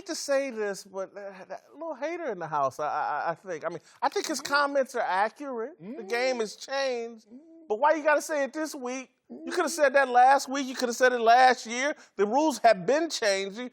to say this, but that little hater in the house, I think. I mean, I think his comments are accurate. The game has changed. But why you got to say it this week? You could have said that last week. You could have said it last year. The rules have been changing.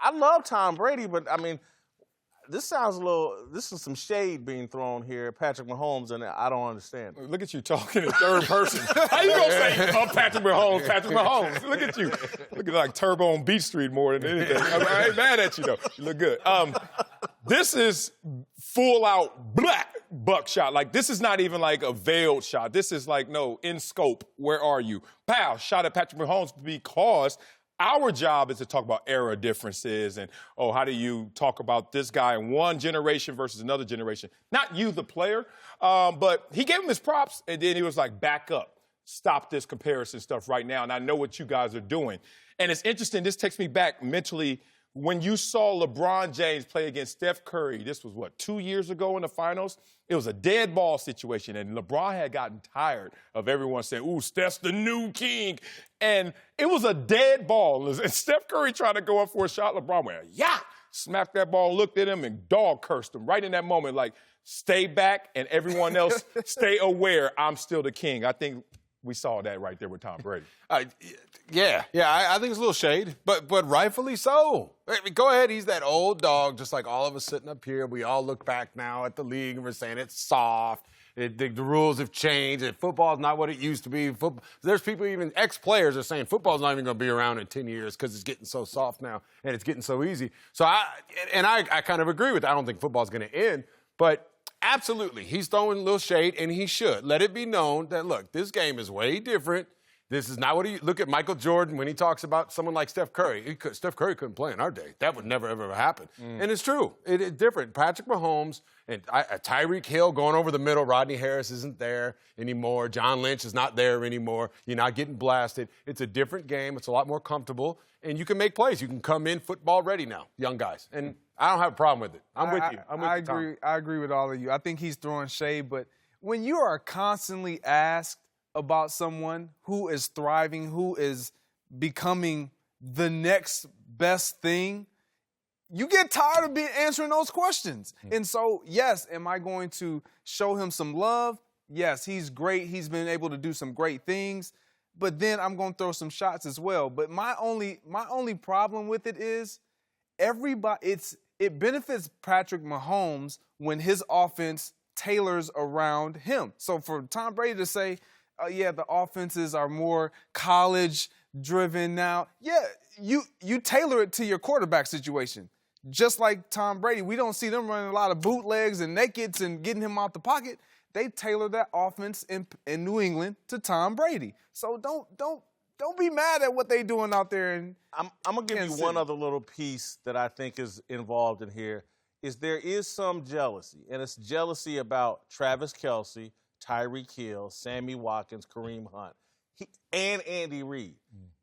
I love Tom Brady, but, I mean, this is some shade being thrown here at Patrick Mahomes, and I don't understand it. Look at you talking in third person. How you going to say, Patrick Mahomes? Look at you. Looking like Turbo on Beach Street more than anything. I ain't mad at you, though. You look good. This is full-out buckshot. Like, this is not even like a veiled shot. This is like, no, in scope, where are you? Pow, shot at Patrick Mahomes because our job is to talk about era differences and, how do you talk about this guy in one generation versus another generation? Not you, the player, but he gave him his props, and then he was like, back up. Stop this comparison stuff right now, and I know what you guys are doing. And it's interesting. This takes me back mentally when you saw LeBron James play against Steph Curry. This was, 2 years ago in the finals? It was a dead ball situation, and LeBron had gotten tired of everyone saying, ooh, Steph's the new king. And it was a dead ball. And Steph Curry trying to go up for a shot. LeBron went, yeah, smacked that ball, looked at him, and dog cursed him right in that moment. Like, stay back, and everyone else stay aware. I'm still the king. I think we saw that right there with Tom Brady. Yeah, I think it's a little shade, but rightfully so. I mean, go ahead, he's that old dog, just like all of us sitting up here. We all look back now at the league and we're saying it's soft. The rules have changed. And football's not what it used to be. There's people, even ex-players, are saying football's not even going to be around in 10 years because it's getting so soft now and it's getting so easy. So I kind of agree with that. I don't think football's going to end, but absolutely, he's throwing a little shade, and he should. Let it be known that, look, this game is way different. This is not what look at Michael Jordan when he talks about someone like Steph Curry. Steph Curry couldn't play in our day. That would never, ever happen. And it's true. It's different. Patrick Mahomes and Tyreek Hill going over the middle. Rodney Harris isn't there anymore. John Lynch is not there anymore. You're not getting blasted. It's a different game. It's a lot more comfortable. And you can make plays. You can come in football ready now, young guys. And I don't have a problem with it. I'm with you. I agree with all of you. I think he's throwing shade, but when you are constantly asked about someone who is thriving, who is becoming the next best thing, you get tired of answering those questions. And so, yes, am I going to show him some love? Yes, he's great. He's been able to do some great things. But then I'm going to throw some shots as well. But my only problem with it is it benefits Patrick Mahomes when his offense tailors around him. So for Tom Brady to say, the offenses are more college-driven now. Yeah, you tailor it to your quarterback situation. Just like Tom Brady, we don't see them running a lot of bootlegs and nakeds and getting him out the pocket. They tailor that offense in New England to Tom Brady. So don't be mad at what they doing out there. And I'm gonna give you one other little piece that I think is involved in here. There is some jealousy, and it's jealousy about Travis Kelce, Tyreek Hill, Sammy Watkins, Kareem Hunt, and Andy Reid.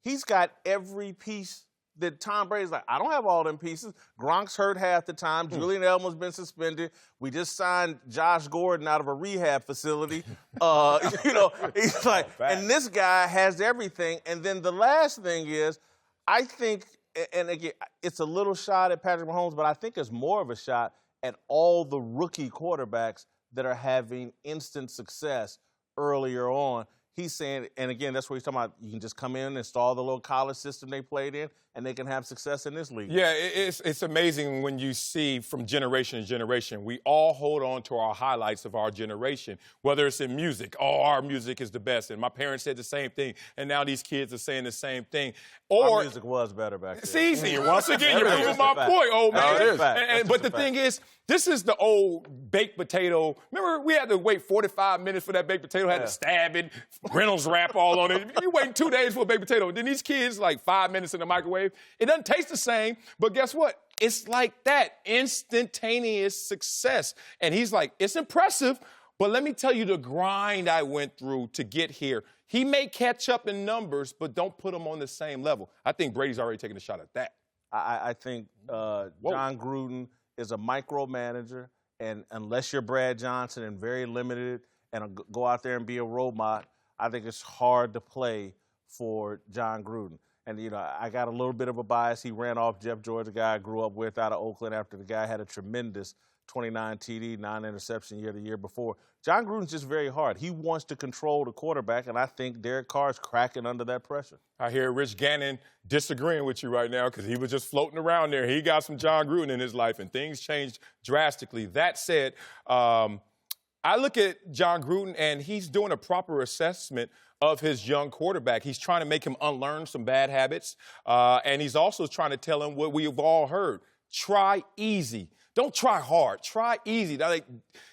He's got every piece that Tom Brady's like, I don't have all them pieces. Gronk's hurt half the time. Julian Edelman's been suspended. We just signed Josh Gordon out of a rehab facility. He's like, and this guy has everything. And then the last thing is, I think, and again, it's a little shot at Patrick Mahomes, but I think it's more of a shot at all the rookie quarterbacks that are having instant success earlier on. He's saying, and again, that's what he's talking about, you can just come in, install the little college system they played in, and they can have success in this league. Yeah, it's amazing when you see from generation to generation, we all hold on to our highlights of our generation, whether it's in music. Our music is the best. And my parents said the same thing, and now these kids are saying the same thing. Our music was better back then. It's easy. Once again, you're proving my point, old man. But the thing is, this is the old baked potato. Remember, we had to wait 45 minutes for that baked potato, had to stab it, Reynolds wrap all on it. You waiting 2 days for a baked potato. Then these kids, like 5 minutes in the microwave. It doesn't taste the same, but guess what? It's like that, instantaneous success. And he's like, it's impressive, but let me tell you the grind I went through to get here. He may catch up in numbers, but don't put him on the same level. I think Brady's already taking a shot at that. I think Jon Gruden is a micromanager, and unless you're Brad Johnson and very limited and go out there and be a robot, I think it's hard to play for Jon Gruden. And, I got a little bit of a bias. He ran off Jeff George, a guy I grew up with out of Oakland, after the guy had a tremendous 29 TD, 9 interception year the year before. Jon Gruden's just very hard. He wants to control the quarterback, and I think Derek Carr's cracking under that pressure. I hear Rich Gannon disagreeing with you right now because he was just floating around there. He got some Jon Gruden in his life, and things changed drastically. That said, I look at Jon Gruden, and he's doing a proper assessment of his young quarterback. He's trying to make him unlearn some bad habits, and he's also trying to tell him what we've all heard. Try easy. Don't try hard. Try easy.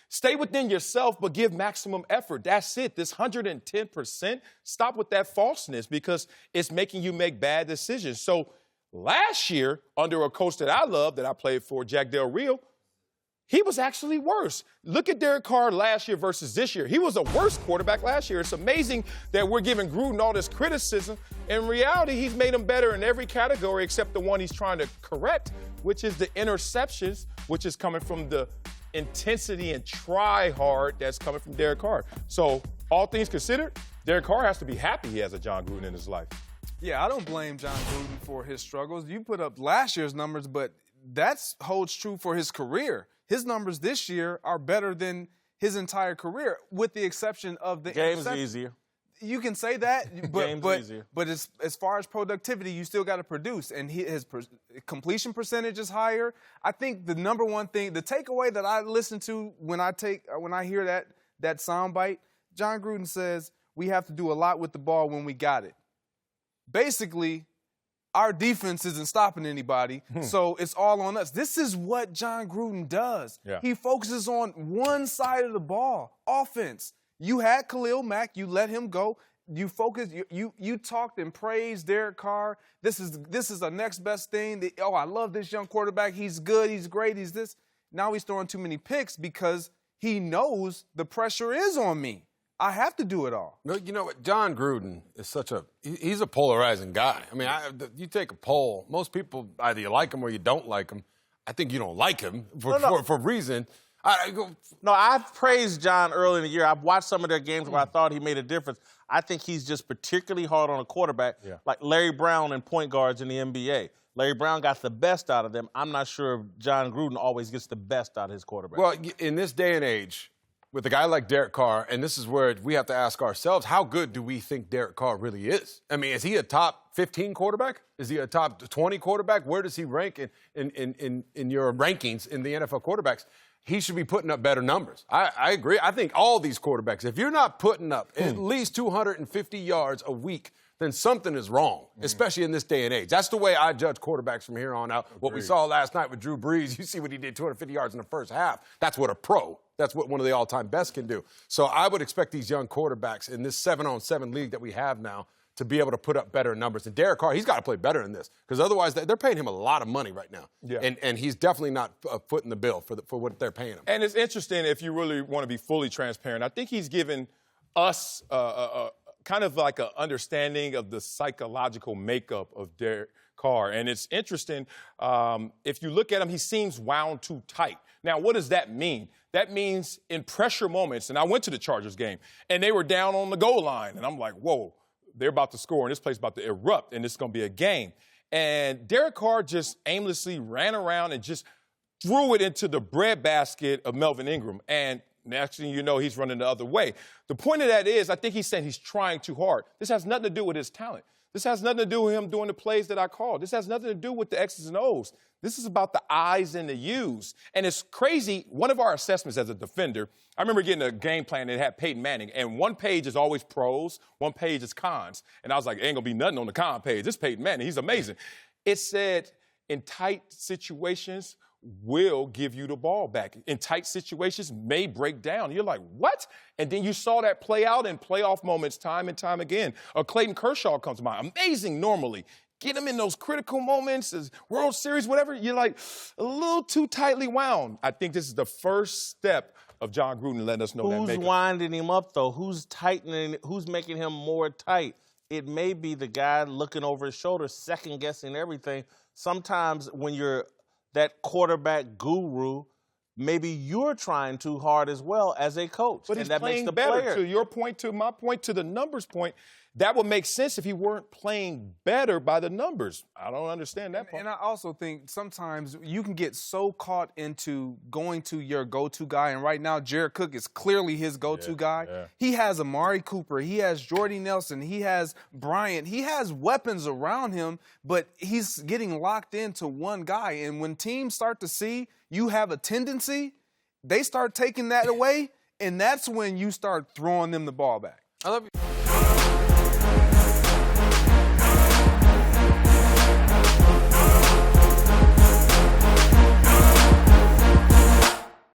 Stay within yourself, but give maximum effort. That's it. This 110%, stop with that falseness because it's making you make bad decisions. So last year, under a coach that I love, that I played for, Jack Del Rio, he was actually worse. Look at Derek Carr last year versus this year. He was a worse quarterback last year. It's amazing that we're giving Gruden all this criticism. In reality, he's made him better in every category except the one he's trying to correct, which is the interceptions, which is coming from the intensity and try hard that's coming from Derek Carr. So all things considered, Derek Carr has to be happy he has a Jon Gruden in his life. Yeah, I don't blame Jon Gruden for his struggles. You put up last year's numbers, but that holds true for his career. His numbers this year are better than his entire career, with the exception of the game's easier. You can say that, but as far as productivity, you still got to produce, and his completion percentage is higher. I think the number one thing, the takeaway that I listen to when I hear that soundbite, Jon Gruden says we have to do a lot with the ball when we got it. Basically, our defense isn't stopping anybody, so it's all on us. This is what Jon Gruden does. Yeah. He focuses on one side of the ball, offense. You had Khalil Mack. You let him go. You focused. You talked and praised Derek Carr. This is the next best thing. I love this young quarterback. He's good. He's great. He's this. Now he's throwing too many picks because he knows the pressure is on me. I have to do it all. No, you know what? Jon Gruden is he's a polarizing guy. I mean, you take a poll, most people, either you like him or you don't like him. I think you don't like him for a reason. I've praised Jon early in the year. I've watched some of their games where I thought he made a difference. I think he's just particularly hard on a quarterback, like Larry Brown and point guards in the NBA. Larry Brown got the best out of them. I'm not sure if Jon Gruden always gets the best out of his quarterback. Well, in this day and age, with a guy like Derek Carr, and this is where we have to ask ourselves, how good do we think Derek Carr really is? I mean, is he a top 15 quarterback? Is he a top 20 quarterback? Where does he rank in your rankings in the NFL quarterbacks? He should be putting up better numbers. I agree. I think all these quarterbacks, if you're not putting up at least 250 yards a week, then something is wrong, especially in this day and age. That's the way I judge quarterbacks from here on out. Agreed. What we saw last night with Drew Brees, you see what he did, 250 yards in the first half. That's what a pro, that's what one of the all-time best can do. So I would expect these young quarterbacks in this 7-on-7 league that we have now to be able to put up better numbers. And Derek Carr, he's got to play better in this because otherwise they're paying him a lot of money right now. Yeah. And he's definitely not footing the bill for what they're paying him. And it's interesting, if you really want to be fully transparent, I think he's given us kind of like an understanding of the psychological makeup of Derek Carr. And it's interesting, if you look at him, he seems wound too tight. Now, what does that mean? That means in pressure moments, and I went to the Chargers game, and they were down on the goal line, and I'm like, whoa, they're about to score, and this place is about to erupt, and it's going to be a game. And Derek Carr just aimlessly ran around and just threw it into the breadbasket of Melvin Ingram. And next thing you know, he's running the other way. The point of that is, I think he's saying he's trying too hard. This has nothing to do with his talent. This has nothing to do with him doing the plays that I called. This has nothing to do with the X's and O's. This is about the I's and the U's. And it's crazy. One of our assessments as a defender, I remember getting a game plan that had Peyton Manning, and one page is always pros, one page is cons. And I was like, ain't going to be nothing on the con page. This Peyton Manning, he's amazing. It said, in tight situations, will give you the ball back. In tight situations, may break down. You're like, what? And then you saw that play out in playoff moments time and time again. Clayton Kershaw comes to mind. Amazing normally. Get him in those critical moments, World Series, whatever. You're like a little too tightly wound. I think this is the first step of Jon Gruden letting us know that. Who's winding him up, though? Who's tightening? Who's making him more tight? It may be the guy looking over his shoulder, second-guessing everything. Sometimes when you're that quarterback guru, maybe you're trying too hard as well as a coach. But and he's that playing makes the better. player. To your point, to my point, to the numbers point, that would make sense if he weren't playing better by the numbers. I don't understand that part. And I also think sometimes you can get so caught into going to your go-to guy, and right now Jared Cook is clearly his go-to guy. Yeah. He has Amari Cooper. He has Jordy Nelson. He has Bryant. He has weapons around him, but he's getting locked into one guy. And when teams start to see you have a tendency, they start taking that away, and that's when you start throwing them the ball back. I love you.